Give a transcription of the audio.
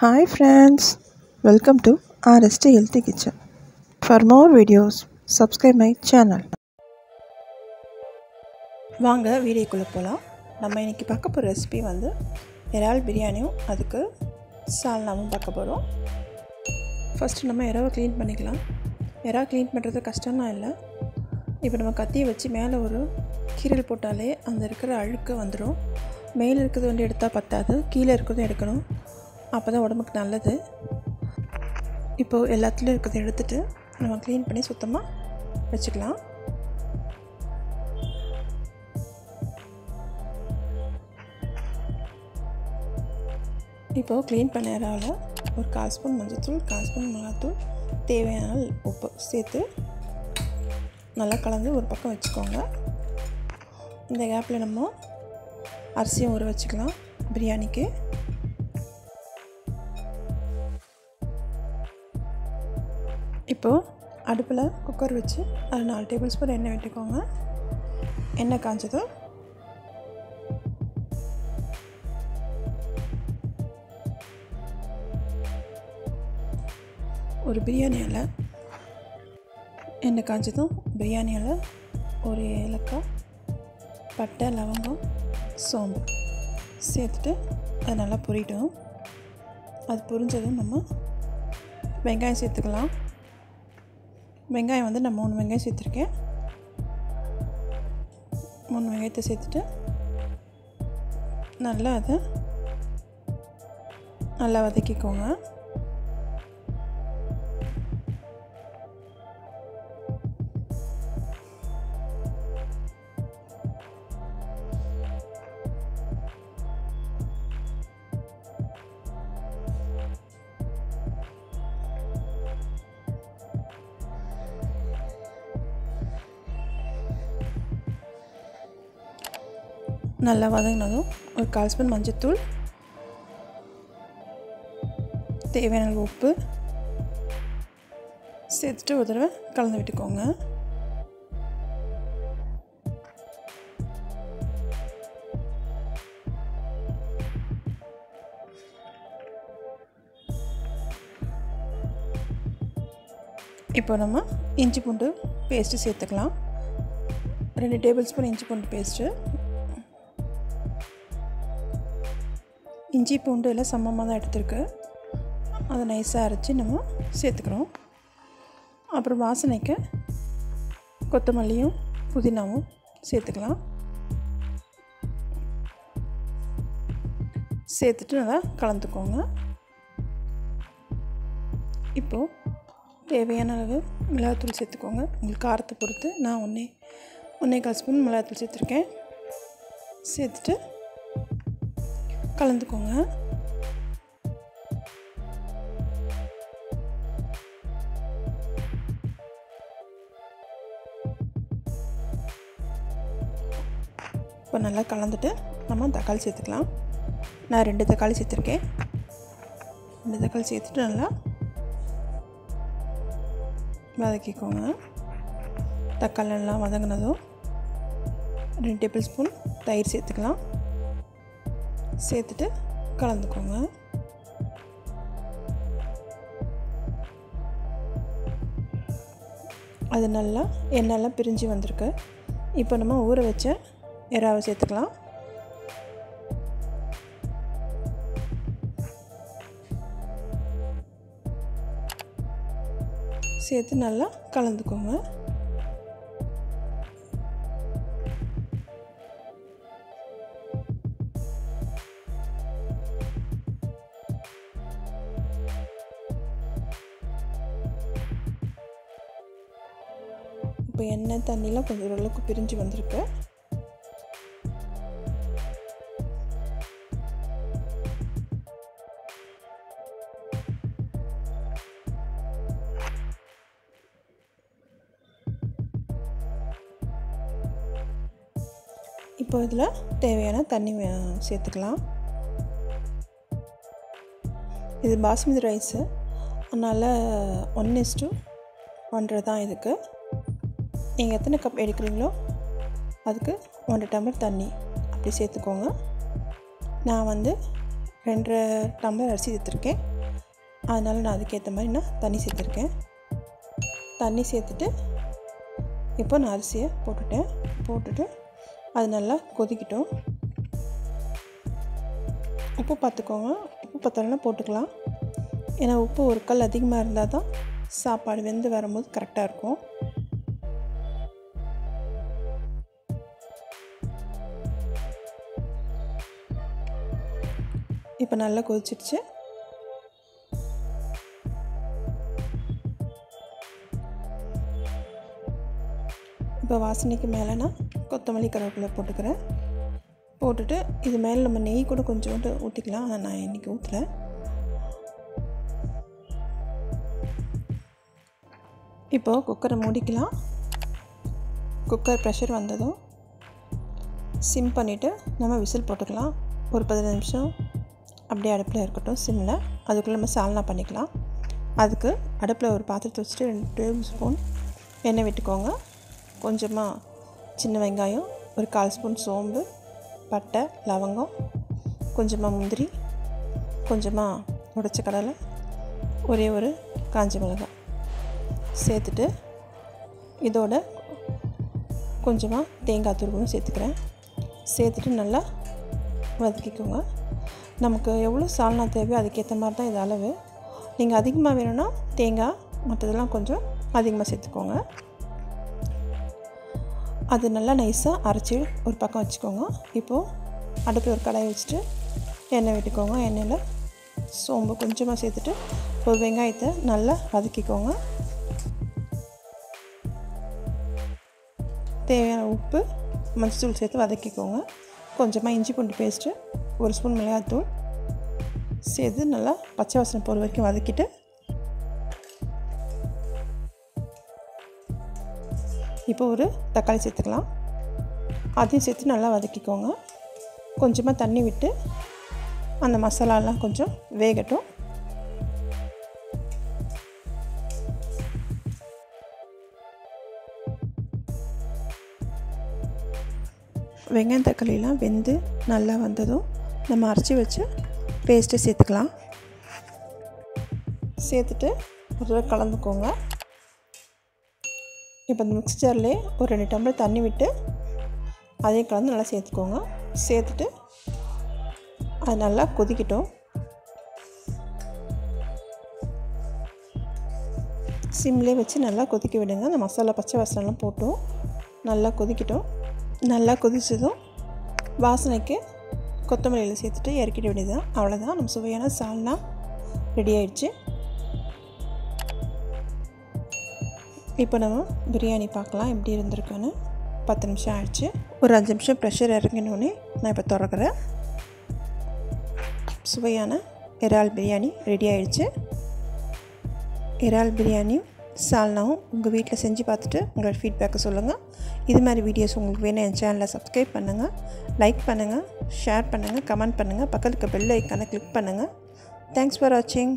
Hi friends, welcome to RST Healthy Kitchen. For more videos, subscribe my channel. வாங்க வீடியோக்குள்ள போலாம். நம்ம இன்னைக்கு பார்க்க போற ரெசிபி வந்து இறால் பிரியாணியும் அதுக்கு சால்னாவும் பார்க்க போறோம். ஃபர்ஸ்ட் நம்ம இறாவை க்ளீன் பண்ணிக்கலாம். இறா க்ளீன் பண்றது கஷ்டமா இல்ல. இப்போ நம்ம கத்தியை வச்சு மேலே ஒரு கீறல் போட்டாலே அந்த இருக்கிற அழுக்கு வந்துரும். மேலே இருக்கிறது வந்து எடுத்தா பத்தாது, கீழே இருக்கிறதும் எடுக்கணும். அப்பதான் உடம்புக்கு நல்லது. இப்போ எல்லாத்துலயும் இருக்கிறத எடுத்துட்டு நம்ம க்ளீன் பண்ணி சுத்தமா வெச்சுக்கலாம். இப்போ க்ளீன் பண்ண இறால ஒரு 1/4 ஸ்பூன் மஞ்சள்தூள், 1/4 ஸ்பூன் மிளகாய்த்தூள், தேவையான உப்பு சேர்த்து நல்லா கலந்து ஒரு பக்கம் வச்சுக்கோங்க. இந்த கேப்பில் நம்ம அரிசியும் ஊற வச்சுக்கலாம் பிரியாணிக்கு. இப்போ அடுப்பில் குக்கர் வச்சு அதில் 4 டேபிள் ஸ்பூன் எண்ணெய் விட்டுக்கோங்க. எண்ணெய் காஞ்சதும் ஒரு பிரியாணி இலை, எண்ணெய் காஞ்சதும் பிரியாணி இலை, ஒரு ஏலக்காய், பட்டை, லவங்கம், சோம்பு சேர்த்துட்டு அது நல்லா பொரியட்டும். அது பொரிஞ்சதும் நம்ம வெங்காயம் சேர்த்துக்கலாம். வெங்காயம் வந்து நான் 3 வெங்காயம் சேர்த்துருக்கேன். 3 வெங்காயத்தை சேர்த்துட்டு நல்லா அதை நல்லா வதக்கிக்கோங்க. நல்லா வதங்கினதும் ஒரு 1/4 ஸ்பூன் மஞ்சள்தூள், தேவையான உப்பு சேர்த்துட்டு ஒரு தடவை கலந்து விட்டுக்கோங்க. இப்போ நம்ம இஞ்சி பூண்டு பேஸ்ட்டு சேர்த்துக்கலாம். 2 டேபிள் ஸ்பூன் இஞ்சி பூண்டு பேஸ்ட்டு. இஞ்சி பூண்டு எல்லாம் சமமாக தான் எடுத்துருக்கு. அதை நைஸாக அரைச்சி நம்ம சேர்த்துக்கிறோம். அப்புறம் வாசனைக்கு கொத்தமல்லியும் புதினாவும் சேர்த்துக்கலாம். சேர்த்துட்டு நல்லா கலந்துக்கோங்க. இப்போது தேவையான அளவு மிளகாத்தூள் சேர்த்துக்கோங்க. உங்களுக்கு காரத்தை பொறுத்து நான் 1.25 ஸ்பூன் மிளகாத்தூள் சேர்த்துருக்கேன். சேர்த்துட்டு கலந்துக்கோங்க. இப்போ நல்லா கலந்துட்டு நம்ம தக்காளி சேர்த்துக்கலாம். நான் 2 தக்காளி சேர்த்துருக்கேன். 2 தக்காளி சேர்த்துட்டு நல்லா வதக்கிக்கோங்க. தக்காளி நல்லா வதங்கினதும் 2 டேபிள் ஸ்பூன் தயிர் சேர்த்துக்கலாம். சேர்த்துட்டு கலந்துக்கோங்க. அது நல்லா எண்ணெயெல்லாம் பிரிஞ்சு வந்திருக்கு. இப்போ நம்ம ஊற வச்ச இறாவை சேர்த்துக்கலாம். சேர்த்து நல்லா கலந்துக்கோங்க. இப்போ எண்ணெய் தண்ணிலாம் கொஞ்சம் ஓரளவுக்கு பிரிஞ்சு வந்திருக்கு. இப்போ இதில் தேவையான தண்ணி சேர்த்துக்கலாம். இது பாஸ்மதி ரைஸு, அதனால் 1:1 தான் இதுக்கு. நீங்கள் எத்தனை கப் எடுக்கிறீங்களோ அதுக்கு 1 டம்ளர் தண்ணி அப்படி சேர்த்துக்கோங்க. நான் வந்து 2.5 டம்ளர் அரிசி எடுத்துருக்கேன். அதனால் நான் அதுக்கேற்ற மாதிரி நான் தண்ணி சேர்த்துருக்கேன். தண்ணி சேர்த்துட்டு இப்போ நான் அரிசியை போட்டுட்டு அது நல்லா கொதிக்கட்டும். உப்பு பார்த்துக்கோங்க, உப்பு பத்தலைன்னா போட்டுக்கலாம். ஏன்னா உப்பு ஒரு கல் அதிகமாக இருந்தால் தான் சாப்பாடு வெந்து வரும்போது கரெக்டாக இருக்கும். இப்போ நல்லா கொதிச்சிடுச்சு. இப்போ வாசனைக்கு மேலே நான் கொத்தமல்லி கருவேப்பிலை போட்டுக்கிறேன். போட்டுட்டு இது மேலே நம்ம நெய் கூட கொஞ்சோண்டு ஊற்றிக்கலாம். ஆனால் நான் இன்றைக்கி ஊற்றலை. இப்போது குக்கரை மூடிக்கலாம். குக்கர் ப்ரெஷர் வந்ததும் சிம் பண்ணிவிட்டு நம்ம விசில் போட்டுக்கலாம். ஒரு 15 நிமிஷம் அப்படியே அடுப்பில் இருக்கட்டும் சிம்மில். அதுக்குள்ளே நம்ம சால்னா பண்ணிக்கலாம். அதுக்கு அடுப்பில் ஒரு பாத்திரத்தை வச்சுட்டு 2 டேபிள் ஸ்பூன் எண்ணெய் விட்டுக்கோங்க. கொஞ்சமாக சின்ன வெங்காயம், ஒரு 1/4 ஸ்பூன் சோம்பு, பட்டை, லவங்கம், கொஞ்சமாக முந்திரி, கொஞ்சமாக உடைச்ச கடலை, ஒரே ஒரு காஞ்ச மிளகாய் சேர்த்துட்டு இதோட கொஞ்சமாக தேங்காய் துருவலும் சேர்த்துக்கிறேன். சேர்த்துட்டு நல்லா வதக்கிக்கோங்க. நமக்கு எவ்வளோ சால்னா தேவையோ அதுக்கேற்ற மாதிரி தான் இது அளவு. நீங்கள் அதிகமாக வேணும்னா தேங்காய் மற்றதெல்லாம் கொஞ்சம் அதிகமாக சேர்த்துக்கோங்க. அது நல்லா நைஸாக அரைச்சி ஒரு பக்கம் வச்சுக்கோங்க. இப்போது அடுப்பில் ஒரு கடாயை வச்சுட்டு எண்ணெய் விட்டுக்கோங்க. எண்ணெயில் சோம்பு கொஞ்சமாக சேர்த்துட்டு ஒரு வெங்காயத்தை நல்லா வதக்கிக்கோங்க. தேவையான உப்பு, மஞ்சள் சேர்த்து வதக்கிக்கோங்க. கொஞ்சமாக இஞ்சி பூண்டு பேஸ்ட்டு, 1 ஸ்பூன் மிளகாத்தூள் சேர்த்து நல்லா பச்சை வாசனை போகிற வரைக்கும் வதக்கிட்டு இப்போ ஒரு தக்காளி சேர்த்துக்கலாம். அதையும் சேர்த்து நல்லா வதக்கிக்கோங்க. கொஞ்சமாக தண்ணி விட்டு அந்த மசாலாலாம் கொஞ்சம் வேகட்டும். வெங்காயம் தக்காளிலாம் வெந்து நல்லா வந்ததும் நம்ம அரைச்சி வச்சு பேஸ்ட்டை சேர்த்துக்கலாம். சேர்த்துட்டு ஒரு தடவை கலந்துக்கோங்க. இப்போ இந்த மிக்சர்லேயே ஒரு 2 டம்ளர் தண்ணி விட்டு அதையும் கலந்து நல்லா சேர்த்துக்கோங்க. சேர்த்துட்டு அது நல்லா கொதிக்கட்டும். சிம்லேயே வச்சு நல்லா கொதிக்க விடுங்க. அந்த மசாலா பச்சை வாசனைலாம் போட்டும் நல்லா கொதிக்கட்டும். நல்லா கொதிச்சதும் வாசனைக்கு கொத்தமல்லியில் சேர்த்துட்டு இறக்கிட வேண்டியது. அவ்வளோதான், நம்ம சுவையான சால்னா ரெடி ஆயிடுச்சு. இப்போ நம்ம பிரியாணி பார்க்கலாம் எப்படி இருந்திருக்குன்னு. 10 நிமிஷம் ஆயிடுச்சு. ஒரு 5 நிமிஷம் ப்ரெஷர் இறங்கினோடனே நான் இப்போ திறக்கிறேன். சுவையான இறால் பிரியாணி ரெடி ஆயிடுச்சு. இறால் பிரியாணியும் சால்னாவும் உங்கள் வீட்டில் செஞ்சு பார்த்துட்டு உங்களோட ஃபீட்பேக்கை சொல்லுங்கள். இது மாதிரி வீடியோஸ் உங்களுக்கு வேணும் என் சேனலை சப்ஸ்கிரைப் பண்ணுங்கள், லைக் பண்ணுங்கள், ஷேர் பண்ணுங்கள், கமெண்ட் பண்ணுங்கள், பக்கத்துக்கு பெல் ஐக்கானை கிளிக் பண்ணுங்கள். தேங்க்ஸ் ஃபார் வாட்சிங்.